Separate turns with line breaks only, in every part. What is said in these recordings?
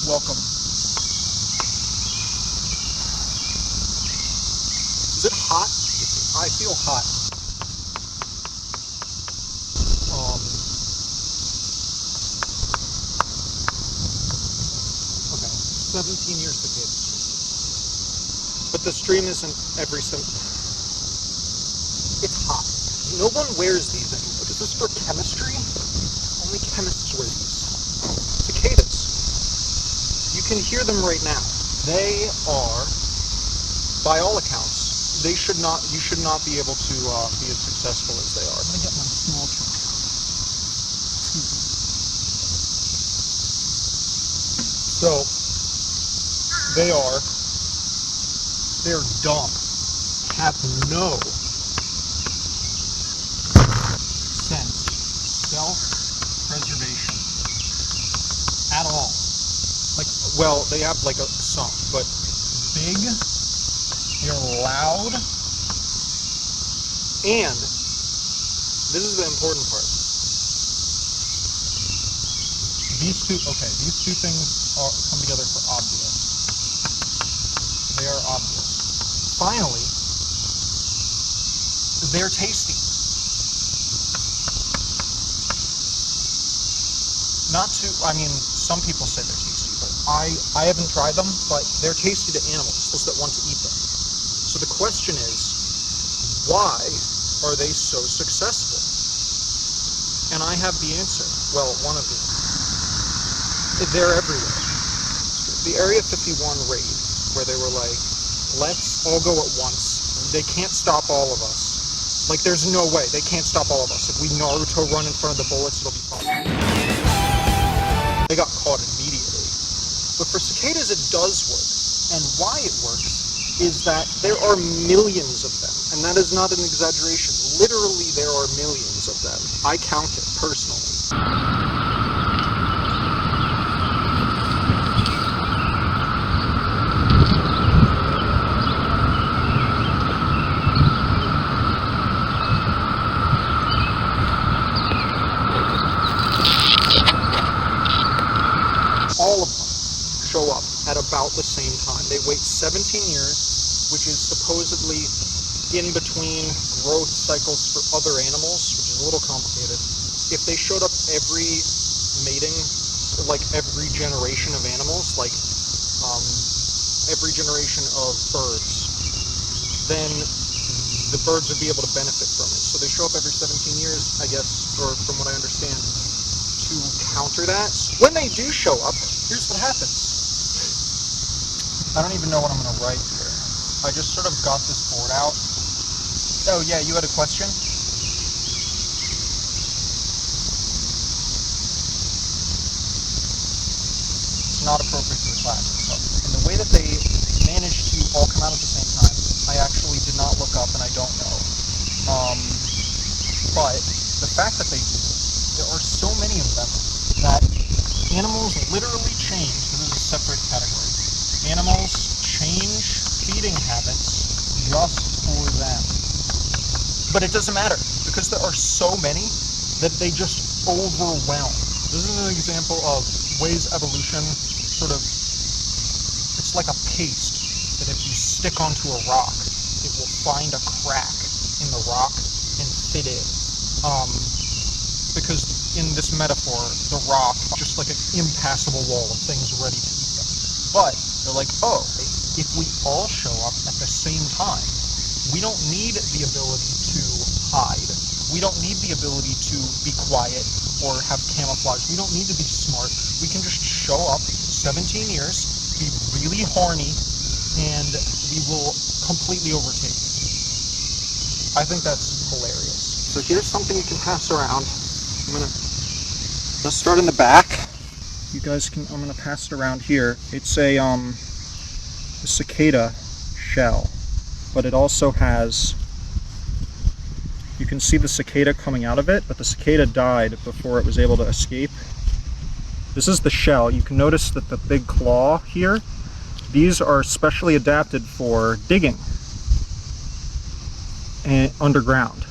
Welcome. Is it hot? I feel hot. Okay, 17 years to get. But the stream isn't every It's hot. No one wears these anymore. Is this for chemistry? Only chemists wear these. Cicadas. You can hear them right now. They are, by all accounts, you should not be able to be as successful as they are. I'm gonna get my small truck. So, they're dumb. Have no sense, self-preservation at all. Like, well, they have like some, but big, they're loud, and this is the important part. These two things come together for obvious. They are obvious. Finally, they're tasty. Some people say they're tasty, but I haven't tried them, but they're tasty to animals, those that want to eat them. So the question is, why are they so successful? And I have the answer. Well, one of the answers. They're everywhere. The Area 51 raid, where they were like, let's all go at once. They can't stop all of us. Like, there's no way. They can't stop all of us. If we Naruto run in front of the bullets, it'll be fine. They got caught immediately. But for cicadas, it does work. And why it works is that there are millions of them. And that is not an exaggeration. Literally, there are millions of them. I count it personally. All of them show up at about the same time. They wait 17 years, which is supposedly in between growth cycles for other animals, which is a little complicated. If they showed up every mating, like every generation of animals, like every generation of birds, then the birds would be able to benefit from it. So they show up every 17 years, I guess, or from what I understand, to counter that. When they do show up, here's what happens. I don't even know what I'm going to write here. I just sort of got this board out. Oh yeah, you had a question? It's not appropriate for the class itself. And the way that they managed to all come out at the same time, I actually did not look up and I don't know. But the fact that they do, there are so many of them that animals literally change. This is a separate category. Animals change feeding habits just for them. But it doesn't matter, because there are so many that they just overwhelm. This is an example of ways evolution sort of, it's like a paste that if you stick onto a rock, it will find a crack in the rock and fit in. Because in this metaphor, the rock is just like an impassable wall of things ready to eat them. But they're like, oh, if we all show up at the same time, we don't need the ability to hide. We don't need the ability to be quiet or have camouflage. We don't need to be smart. We can just show up 17 years, be really horny, and we will completely overtake you. I think that's hilarious. So here's something you can pass around. Let's start in the back. You guys can, I'm gonna pass it around here. It's a cicada shell, but it also has, you can see the cicada coming out of it, but the cicada died before it was able to escape. This is the shell. You can notice that the big claw here, these are specially adapted for digging and underground.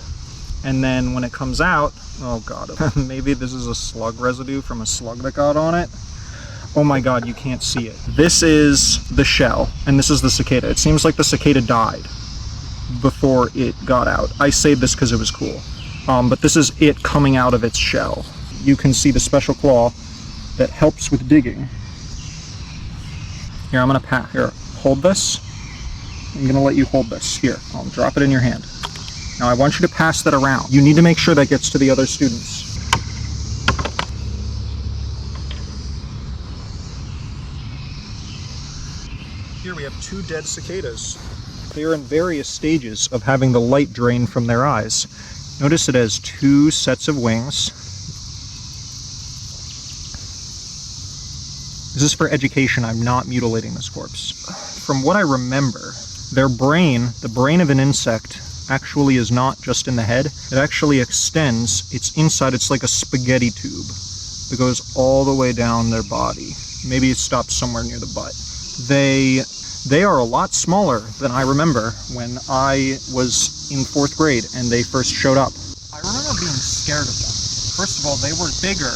And then when it comes out, oh god, maybe this is a slug residue from a slug that got on it. Oh my god, you can't see it. This is the shell, and this is the cicada. It seems like the cicada died before it got out. I saved this because it was cool. But this is it coming out of its shell. You can see the special claw that helps with digging. Here, I'm gonna here, hold this. I'm gonna let you hold this. Here, I'll drop it in your hand. Now I want you to pass that around. You need to make sure that gets to the other students. Here we have 2 dead cicadas. They are in various stages of having the light drain from their eyes. Notice it has 2 sets of wings. This is for education. I'm not mutilating this corpse. From what I remember, their brain, the brain of an insect, actually is not just in the head. It actually extends. It's inside. It's like a spaghetti tube that goes all the way down their body. Maybe it stops somewhere near the butt. They are a lot smaller than I remember when I was in 4th grade and they first showed up. I remember being scared of them. First of all, they were bigger.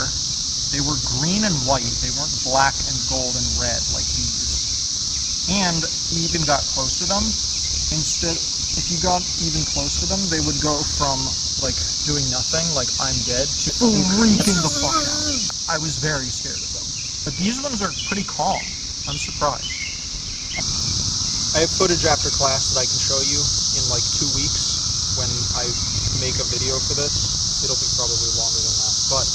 They were green and white. They weren't black and gold and red like these. And you even got close to them. If you got even close to them, they would go from like doing nothing, like I'm dead, to freaking the fuck out. I was very scared of them. But these ones are pretty calm. I'm surprised. I have footage after class that I can show you in like 2 weeks when I make a video for this. It'll be probably longer than that, but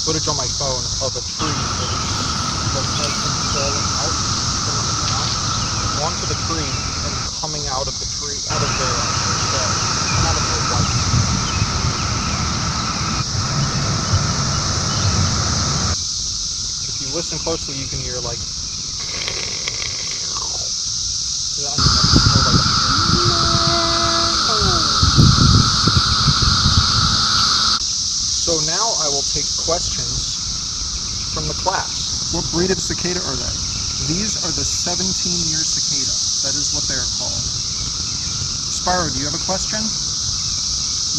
footage on my phone of a tree that has been falling out from the ground onto the tree and coming out of the tree, out of the light. If you listen closely, you can hear like So now I will take questions from the class. What breed of cicada are they? These are the 17-year cicada. That is what they are called. Spyro, do you have a question?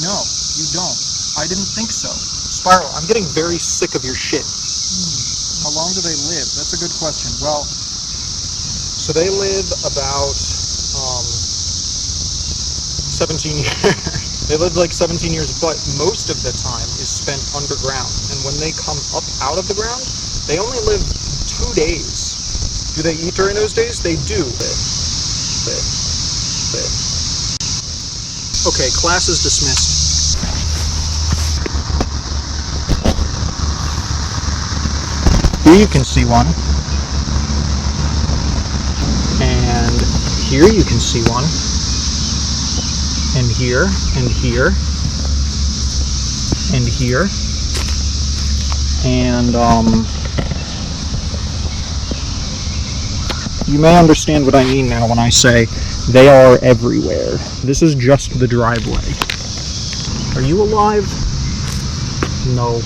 No, you don't. I didn't think so. Spyro, I'm getting very sick of your shit. How long do they live? That's a good question. Well, so they live about 17 years. They live like 17 years, but most of the time is spent underground. And when they come up out of the ground, they only live 2 days. Do they eat during those days? They do. Okay, class is dismissed. Here you can see one. And here you can see one. And here, and here, and here, and you may understand what I mean now when I say they are everywhere. This is just the driveway. Are you alive? No.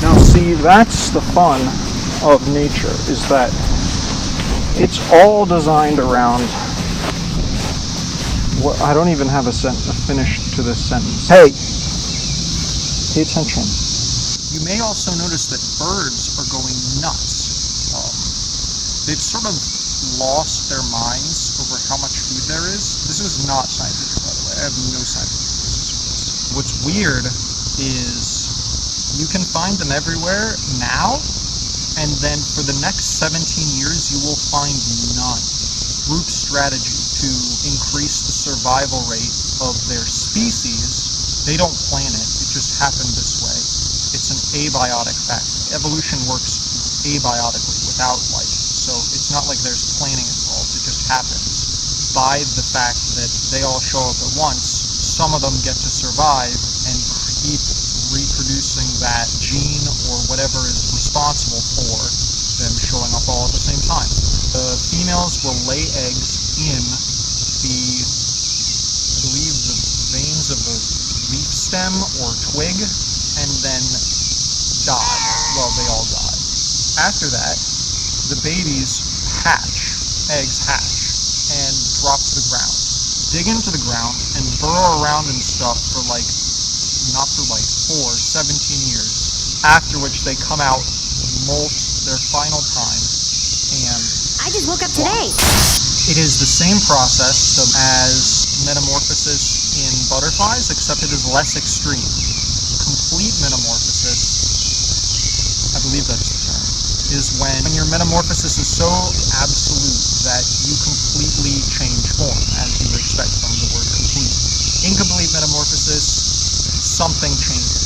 Now see, that's the fun of nature, is that it's all designed around I don't even have a finish to this sentence. Hey! Pay attention. You may also notice that birds are going nuts. They've sort of lost their minds over how much food there is. This is not scientific, by the way. I have no scientific basis for this. What's weird is you can find them everywhere now, and then for the next 17 years you will find none. Group strategy to increase the survival rate of their species. They don't plan it, it just happened this way. It's an abiotic fact. Evolution works abiotically, without life. So it's not like there's planning involved, it just happens. By the fact that they all show up at once, some of them get to survive and keep reproducing that gene or whatever is responsible for them showing up all at the same time. The females will lay eggs in I believe the veins of the leaf stem or twig, and then die. Well, they all die. After that, the babies eggs hatch, and drop to the ground. Dig into the ground and burrow around and stuff for not for 17 years. After which they come out, molt their final time, And
I just woke up today.
it is the same process as metamorphosis in butterflies, except it is less extreme. Complete metamorphosis, I believe that's the term, is when your metamorphosis is so absolute that you completely change form, as you would expect from the word complete. Incomplete metamorphosis, something changes.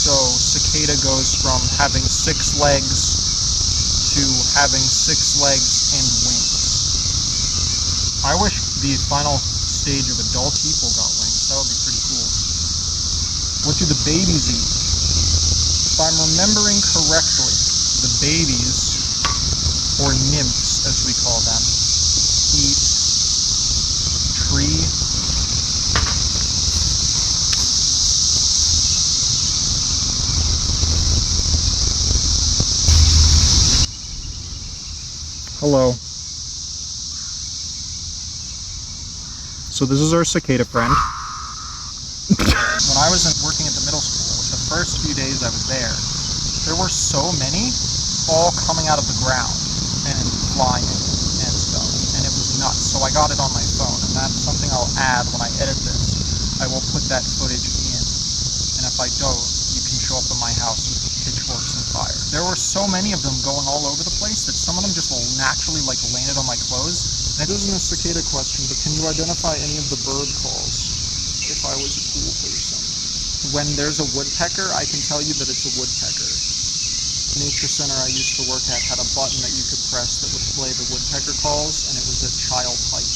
So cicada goes from having 6 legs to having 6 legs and wings. I wish the final stage of adult people got wings. That would be pretty cool. What do the babies eat? If I'm remembering correctly, the babies, or nymphs as we call them, eat tree Hello. So this is our cicada friend. When I was working at the middle school, the first few days I was there were so many all coming out of the ground and flying and stuff, and it was nuts. So I got it on my phone, and that's something I'll add when I edit this. I will put that footage in, and if I don't, you can show up at my house with pitchforks and fire. There were so many of them going all over the place that some of them just naturally landed on my clothes. And it isn't a cicada question, but can you identify any of the bird calls if I was a cool person? When there's a woodpecker, I can tell you that it's a woodpecker. The nature center I used to work at had a button that you could press that would play the woodpecker calls, and it was a child pipe.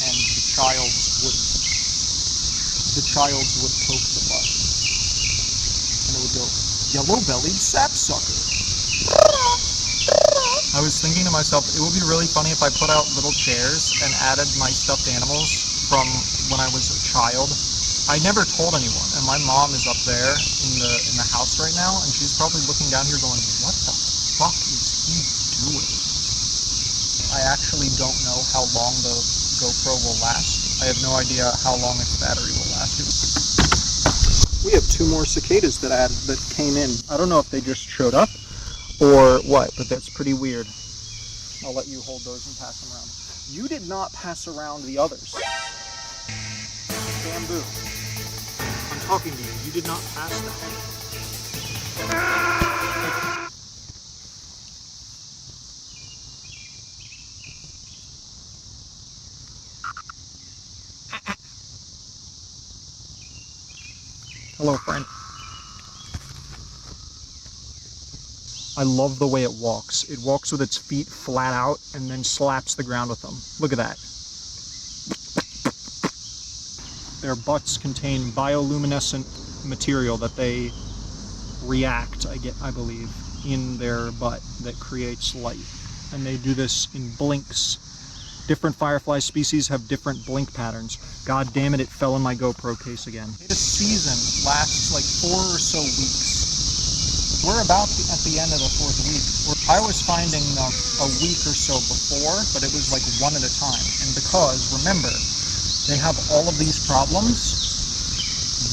And the childs would poke the button. And it would go, "Yellow-bellied sapsucker." I was thinking to myself, it would be really funny if I put out little chairs and added my stuffed animals from when I was a child. I never told anyone, and my mom is up there in the house right now, and she's probably looking down here going, "What the fuck is he doing?" I actually don't know how long the GoPro will last. I have no idea how long its battery will last. We have 2 more cicadas that came in. I don't know if they just showed up or what, but that's pretty weird. I'll let you hold those and pass them around. You did not pass around the others. Bamboo. I'm talking to you. You did not pass that. Hello, friend. I love the way it walks. It walks with its feet flat out and then slaps the ground with them. Look at that. Their butts contain bioluminescent material that they react, I believe, in their butt that creates light. And they do this in blinks. Different firefly species have different blink patterns. God damn it, it fell in my GoPro case again. The season lasts like 4 or so weeks. We're about at the end of the 4th week. I was finding them a week or so before, but it was like 1 at a time. And because, remember, they have all of these problems,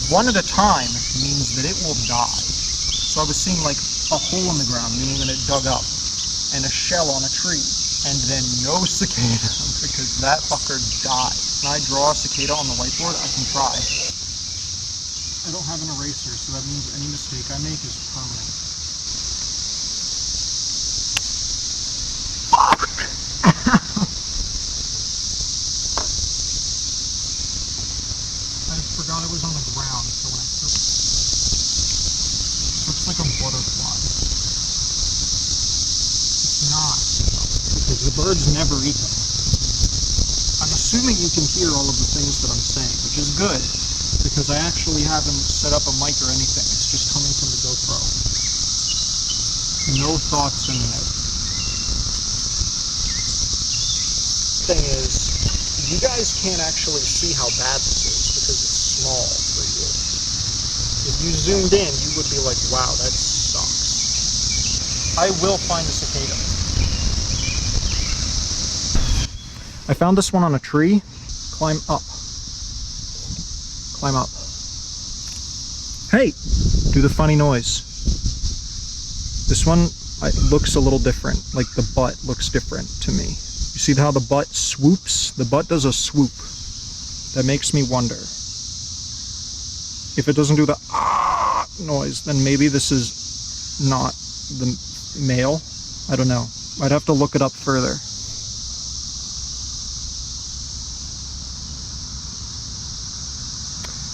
1 at a time means that it will die. So I was seeing like a hole in the ground, meaning that it dug up, and a shell on a tree, and then no cicada, because that fucker died. When I draw a cicada on the whiteboard, I can try. I don't have an eraser, so that means any mistake I make is permanent. I forgot it was on the ground, so when I took it, looks like a butterfly. It's not, because the birds never eat them. I'm assuming you can hear all of the things that I'm saying, which is good, because I actually haven't set up a mic or anything. It's just coming from the GoPro. No thoughts in there. Thing is, you guys can't actually see how bad this is because it's small for you. If you zoomed in, you would be like, wow, that sucks. I will find a cicada. I found this one on a tree. Climb up. Climb up. Hey, do the funny noise. This one it looks a little different. Like the butt looks different to me. You see how the butt swoops? The butt does a swoop. That makes me wonder. If it doesn't do the ah noise, then maybe this is not the male. I don't know. I'd have to look it up further.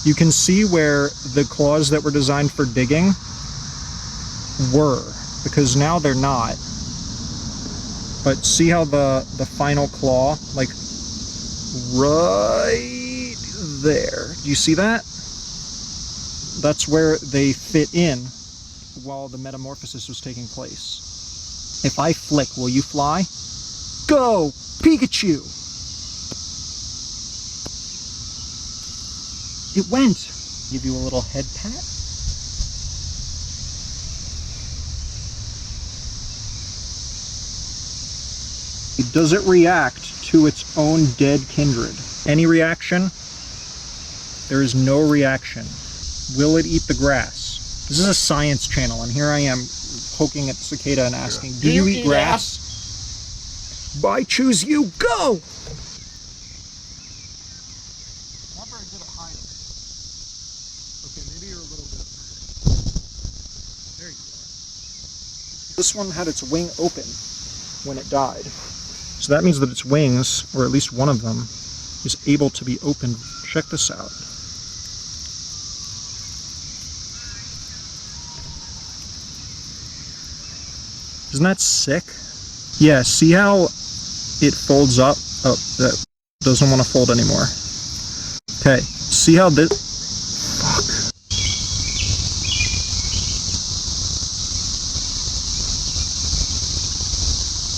You can see where the claws that were designed for digging were, because now they're not. But see how the final claw, like right there, do you see that? That's where they fit in while the metamorphosis was taking place. If I flick, will you fly? Go, Pikachu! It went. Give you a little head pat. Does it react to its own dead kindred? Any reaction? There is no reaction. Will it eat the grass? This is a science channel, and here I am poking at cicada and asking, do you eat grass? I choose you, go! Not very good at hiding. Okay, maybe you're a little bit. There you are. This one had its wing open when it died. So that means that its wings, or at least one of them, is able to be opened. Check this out. Isn't that sick? Yeah, see how it folds up? Oh, that doesn't want to fold anymore. Okay, see how this